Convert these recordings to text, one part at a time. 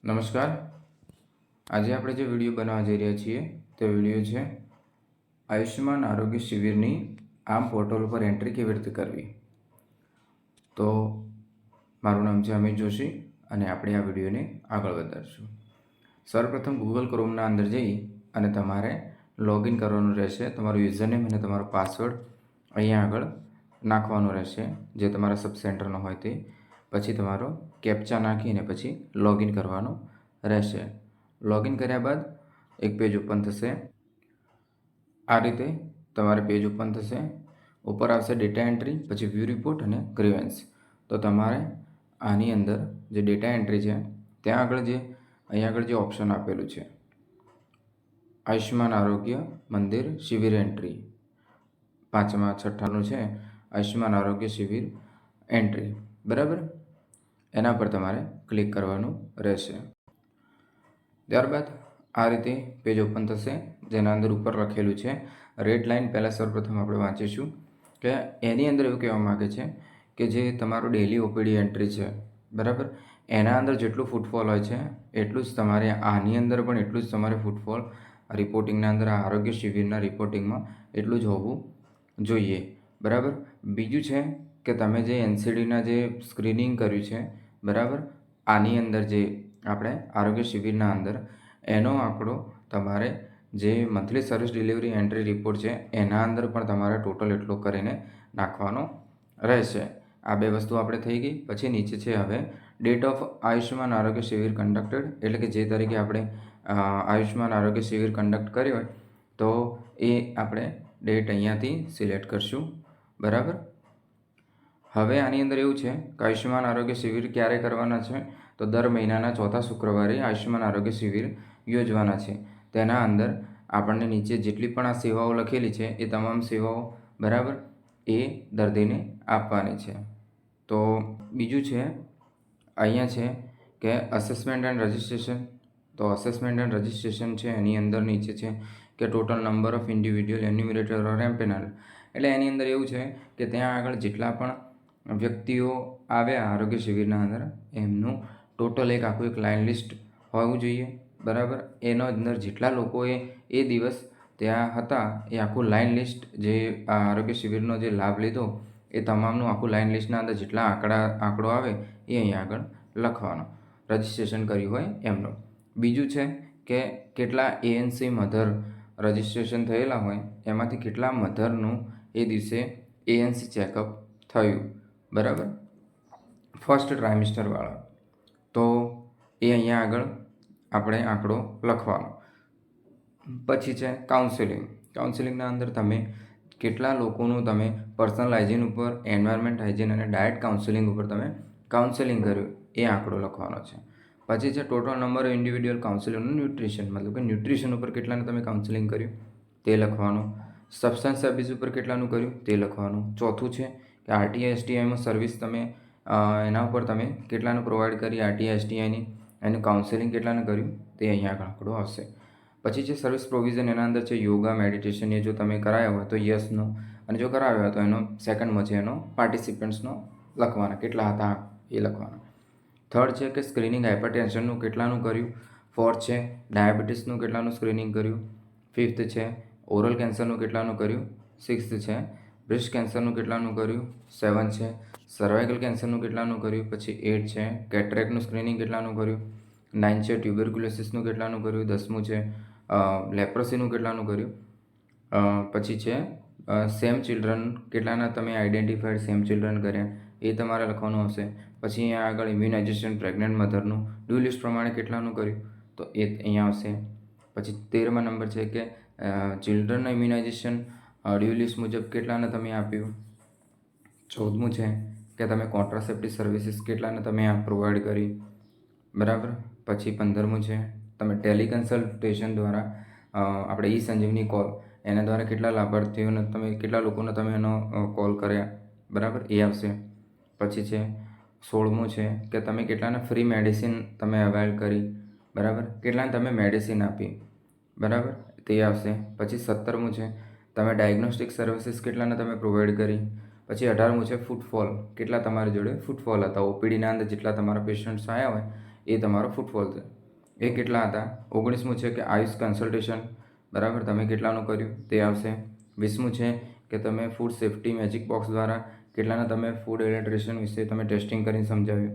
નમસ્કાર. આજે આપણે જે વિડીયો બનાવવા જઈ રહ્યા છીએ તે વિડીયો છે આયુષ્યમાન આરોગ્ય શિબિરની આમ પોર્ટલ પર એન્ટ્રી કેવી રીતે કરવી. તો મારું નામ છે અમિત જોશી અને આપણે આ વિડીયોને આગળ વધારીશું. સૌપ્રથમ ગૂગલ ક્રોમના અંદર જઈ અને તમારે લોગિન કરવાનું રહેશે. તમારું યુઝરનેમ અને તમારો પાસવર્ડ અહીંયા આગળ નાખવાનો રહેશે જે તમારા સબ સેન્ટરનો હોય તે. પછી તમારો કેપ્ચા નાખીને પછી લોગિન કરવાનું રહેશે. લોગિન કર્યા બાદ એક પેજ ઓપન થશે. આ રીતે તમારે પેજ ઓપન થશે. ઉપર આવશે ડેટા એન્ટ્રી, પછી વ્યૂ રિપોર્ટ અને ગ્રીવન્સ. તો તમારે આની અંદર જે ડેટા એન્ટ્રી છે ત્યાં આગળ અહીંયા આગળ જે ઓપ્શન આપેલું છે આયુષ્યમાન આરોગ્ય મંદિર શિબિર એન્ટ્રી, 5મા 6નું છે આયુષ્યમાન આરોગ્ય શિબિર એન્ટ્રી, બરાબર. એના પર તમારે ક્લિક કરવાનું રહેશે. ત્યારબાદ આ રીતે પેજ ઓપન થશે જેના અંદર ઉપર લખેલું છે રેડ લાઇન. પહેલાં સૌપ્રથમ આપણે વાંચીશું કે એની અંદર એવું કહેવા માગે છે કે જે તમારું ડેલી ઓપીડી એન્ટ્રી છે, બરાબર, એના અંદર જેટલું ફૂટફોલ હોય છે એટલું જ તમારે આની અંદર પણ એટલું જ તમારે ફૂટફોલ રિપોર્ટિંગના અંદર આરોગ્ય શિબિરના રિપોર્ટિંગમાં એટલું જ હોવું જોઈએ, બરાબર. બીજું છે કે તમે જે એનસીડીના જે સ્ક્રીનિંગ કર્યું છે, બરાબર, આની અંદર જે આપણે આરોગ્ય શિબિરના અંદર એનો આંકડો તમારે જે monthly service delivery entry report છે એના અંદર પણ તમારે ટોટલ એટલો કરીને નાખવાનો રહેશે. આ બે વસ્તુ આપણે થઈ ગઈ. પછી નીચે છે હવે ડેટ ઓફ આયુષ્યમાન આરોગ્ય શિબિર કન્ડક્ટેડ, એટલે કે જે તારીખે આપણે આયુષ્યમાન આરોગ્ય શિબિર કન્ડક્ટ કર્યો હોય તો એ આપણે ડેટ અહીંયાથી સિલેક્ટ કરશું, બરાબર. હવે આની અંદર એવું છે કે આયુષ્યમાન આરોગ્ય શિબિર ક્યારે કરવાના છે તો દર મહિનાના ચોથા શુક્રવારે આયુષ્યમાન આરોગ્ય શિબિર યોજવાના છે. તેના અંદર આપણને નીચે જેટલી પણ આ સેવાઓ લખેલી છે એ તમામ સેવાઓ, બરાબર, એ દર્દીને આપવાની છે. તો બીજું છે અહીંયા છે કે અસેસમેન્ટ એન્ડ રજિસ્ટ્રેશન. તો અસેસમેન્ટ એન્ડ રજિસ્ટ્રેશન છે એની અંદર નીચે છે કે total number of individual enumerator or empanel. એટલે એની અંદર એવું છે કે ત્યાં આગળ જેટલા પણ વ્યક્તિઓ આવ્યા આરોગ્ય શિબિરના અંદર એમનું ટોટલ એક આખું એક લાઇન લિસ્ટ હોવું જોઈએ, બરાબર. એનો અંદર જેટલા લોકોએ એ દિવસ ત્યાં હતા એ આખું લાઇન લિસ્ટ જે આરોગ્ય શિબિરનો જે લાભ લીધો એ તમામનું આખું લાઇન લિસ્ટના અંદર જેટલા આંકડો આવે એ અહીંયા આગળ લખવાનો, રજિસ્ટ્રેશન કર્યું હોય એમનો. બીજું છે કે કેટલા એએનસી મધર રજિસ્ટ્રેશન થયેલા હોય એમાંથી કેટલા મધરનું એ દિવસે એએનસી ચેકઅપ થયું, બરાબર, ફર્સ્ટ ટ્રાઇમેસ્ટરવાળા. તો એ અહીંયા આગળ આપણે આંકડો લખવાનો. પછી છે કાઉન્સેલિંગ. કાઉન્સેલિંગના અંદર તમે કેટલા લોકોનું તમે પર્સનલ હાઇજીન ઉપર, એન્વાયરમેન્ટ હાઇજીન અને ડાયટ કાઉન્સેલિંગ ઉપર તમે કાઉન્સેલિંગ કર્યું એ આંકડો લખવાનો છે. પછી છે ટોટલ નંબર ઓફ ઇન્ડિવિજ્યુઅલ કાઉન્સેલિંગનું ન્યુટ્રિશન, મતલબ કે ન્યુટ્રિશન ઉપર કેટલાને તમે કાઉન્સેલિંગ કર્યું તે લખવાનું. સબસ્ટન્સ અબ્યુઝ ઉપર કેટલાનું કર્યું તે લખવાનું. ચોથું છે કે આરટીઆઈ એસટીઆઈમાં સર્વિસ તમે એના ઉપર તમે કેટલાનું પ્રોવાઈડ કરી આરટીઆઈ એસટીઆઈની, એનું કાઉન્સેલિંગ કેટલાને કર્યું તે અહીંયા આગળ આંકડો આવશે. પછી છે સર્વિસ પ્રોવિઝન. એના અંદર છે યોગા, મેડિટેશન. એ જો તમે કરાયા હોય તો યસનો, અને જો કરાવ્યો હોય તો એનો સેકન્ડમાં છે એનો પાર્ટિસિપન્ટ્સનો લખવાના કેટલા હતા એ લખવાના. થર્ડ છે કે સ્ક્રીનિંગ હાઇપરટેન્શનનું કેટલાનું કર્યું. ફોર્થ છે ડાયાબિટીસનું કેટલાનું સ્ક્રીનિંગ કર્યું. ફિફ્થ છે ઓરલ કેન્સરનું કેટલાનું કર્યું. સિક્સ્થ છે બ્રેસ્ટ કેન્સરનું કેટલાનું કર્યું. 7 છે સર્વાઇકલ કેન્સરનું કેટલાનું કર્યું. પછી 8 છે કેટરેક્ટનું સ્ક્રીનિંગ કેટલાનું કર્યું. 9 છે ટ્યુબરક્યુલોસિસનું કેટલાનું કર્યું. 10મું છે લેપ્રોસીનું કેટલાનું કર્યું. પછી છે સેમ ચિલ્ડ્રન કેટલાના તમે આઈડેન્ટિફાઈડ સેમ ચિલ્ડ્રન કર્યા એ તમારે લખવાનું આવશે. પછી અહીંયા આગળ ઇમ્યુનાઇઝેશન પ્રેગ્નન્ટ મધરનું ડ્યુ લિસ્ટ પ્રમાણે કેટલાનું કર્યું તો એ અહીંયા આવશે. પછી 13મા નંબર છે કે ચિલ્ડ્રનના ઇમ્યુનાઇઝેશન ડ્યુ લિસ્ટ મુજબ કેટલાને તમે આપ્યું. 14મું છે કે તમે કોન્ટ્રાસેપ્ટિવ સર્વિસીસ કેટલાને તમે પ્રોવાઈડ કરી, બરાબર. પછી 15મું છે તમે ટેલિકન્સલ્ટેશન દ્વારા આપણે ઈ સંજીવની કોલ એના દ્વારા કેટલા લાભાર્થીઓને તમે કેટલા લોકોને તમે એનો કોલ કર્યા, બરાબર, એ આવશે. પછી છે 16મું છે કે તમે કેટલાને ફ્રી મેડિસિન તમે અવેલ કરી, બરાબર, કેટલાને તમે મેડિસિન આપી, બરાબર, તે આવશે. પછી 17મું છે તમે ડાયગ્નોસ્ટિક સર્વિસીસ કેટલાને તમે પ્રોવાઈડ કરી. પછી 18મું છે ફૂટફોલ, કેટલા તમારી જોડે ફૂટફોલ હતા. ઓપીડીના અંદર જેટલા તમારા પેશન્ટ્સ આવ્યા હોય એ તમારો ફૂટફોલ છે. એ કેટલા હતા? 19મું છે કે આયુષ કન્સલ્ટેશન, બરાબર, તમે કેટલાનું કર્યું તે આવશે. 20મું છે કે તમે ફૂડ સેફ્ટી મેજિક બોક્સ દ્વારા કેટલાના તમે ફૂડ એડલ્ટ્રેશન વિશે તમે ટેસ્ટિંગ કરીને સમજાવ્યું.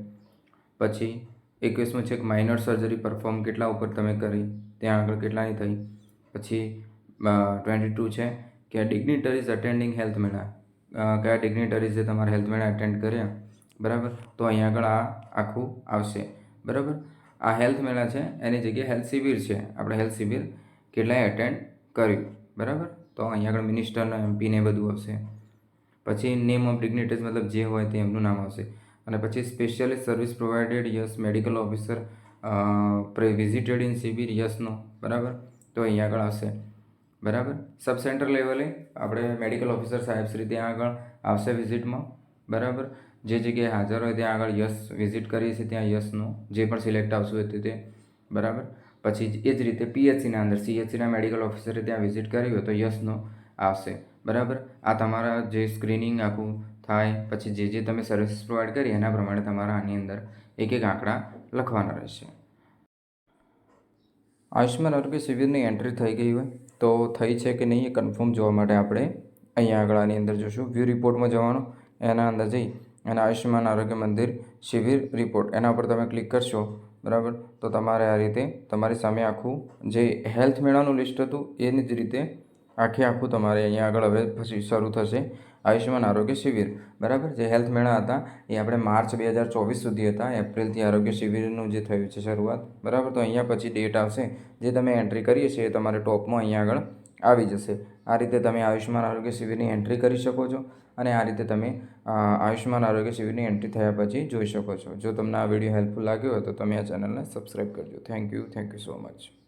પછી 21મું છે કે માઇનર સર્જરી પરફોર્મ કેટલા ઉપર તમે કરી, ત્યાં આગળ કેટલાની થઈ. પછી 22 છે કે ડિગ્નિટરીઝ અટેન્ડિંગ હેલ્થ મેળા, કયા ડિગ્નિટરીઝે તમારા હેલ્થ મેળા અટેન્ડ કર્યા, બરાબર. તો અહીંયા આગળ આ આખું આવશે, બરાબર. આ હેલ્થ મેળા છે, એની જગ્યાએ હેલ્થ શિબિર છે. આપણે હેલ્થ શિબિર કેટલાય અટેન્ડ કર્યું, બરાબર. તો અહીંયા આગળ મિનિસ્ટરનો એમપીને બધું આવશે. પછી નેમ ઓફ ડિગ્નિટરીઝ મતલબ જે હોય તે એમનું નામ આવશે. અને પછી specialist service provided, yes. Medical officer visited in શિબિર, યસનો, બરાબર. તો અહીંયા આગળ આવશે, બરાબર. સબ સેન્ટર લેવલે આપણે મેડિકલ ઓફિસર સાહેબશ્રી ત્યાં આગળ આવશે વિઝિટમાં, બરાબર. જે જગ્યાએ હાજર હોય ત્યાં આગળ યસ, વિઝિટ કરીએ છીએ ત્યાં યસનો, જે પણ સિલેક્ટ આવશે હોય તે, બરાબર. પછી એ જ રીતે પીએચસીના અંદર સીએચસીના મેડિકલ ઓફિસરે ત્યાં વિઝિટ કરી હોય તો યસનો આવશે, બરાબર. આ તમારા જે સ્ક્રીનિંગ આખું થાય પછી જે તમે સર્વિસીસ પ્રોવાઈડ કરી એના પ્રમાણે તમારા આની અંદર એક એક આંકડા લખવાના રહેશે. આયુષ્યમાન આરોગ્ય શિબિરની એન્ટ્રી થઈ ગઈ હોય તો થઈ છે કે નહીં એ કન્ફર્મ જોવા માટે આપણે અહીંયા આગળ આની અંદર જોશું. વ્યૂ રિપોર્ટમાં જવાનું, એના અંદર જઈ અને આયુષ્યમાન આરોગ્ય મંદિર શિબિર રિપોર્ટ એના ઉપર તમે ક્લિક કરશો, બરાબર. તો તમારે આ રીતે તમારી સામે આખું જે હેલ્થ મેળાનું લિસ્ટ હતું એની જ રીતે આખું તમારે અહીંયા આગળ હવે પછી શરૂ થશે આયુષ્યમાન આરોગ્ય શિબિર, બરાબર. જે હેલ્થ મેળા હતા એ આપણે માર્ચ 2024 સુધી હતા. એપ્રિલથી આરોગ્ય શિબિરનું જે થયું છે શરૂઆત, બરાબર. તો અહીંયા પછી ડેટ આવશે, જે તમે એન્ટ્રી કરીએ છીએ એ તમારે ટોપમાં અહીંયા આગળ આવી જશે. આ રીતે તમે આયુષ્યમાન આરોગ્ય શિબિરની એન્ટ્રી કરી શકો છો અને આ રીતે તમે આયુષ્યમાન આરોગ્ય શિબિરની એન્ટ્રી થયા પછી જોઈ શકો છો. જો તમને આ વિડીયો હેલ્પફુલ લાગ્યો હોય તો તમે આ ચેનલને સબસ્ક્રાઈબ કરજો. Thank you so much.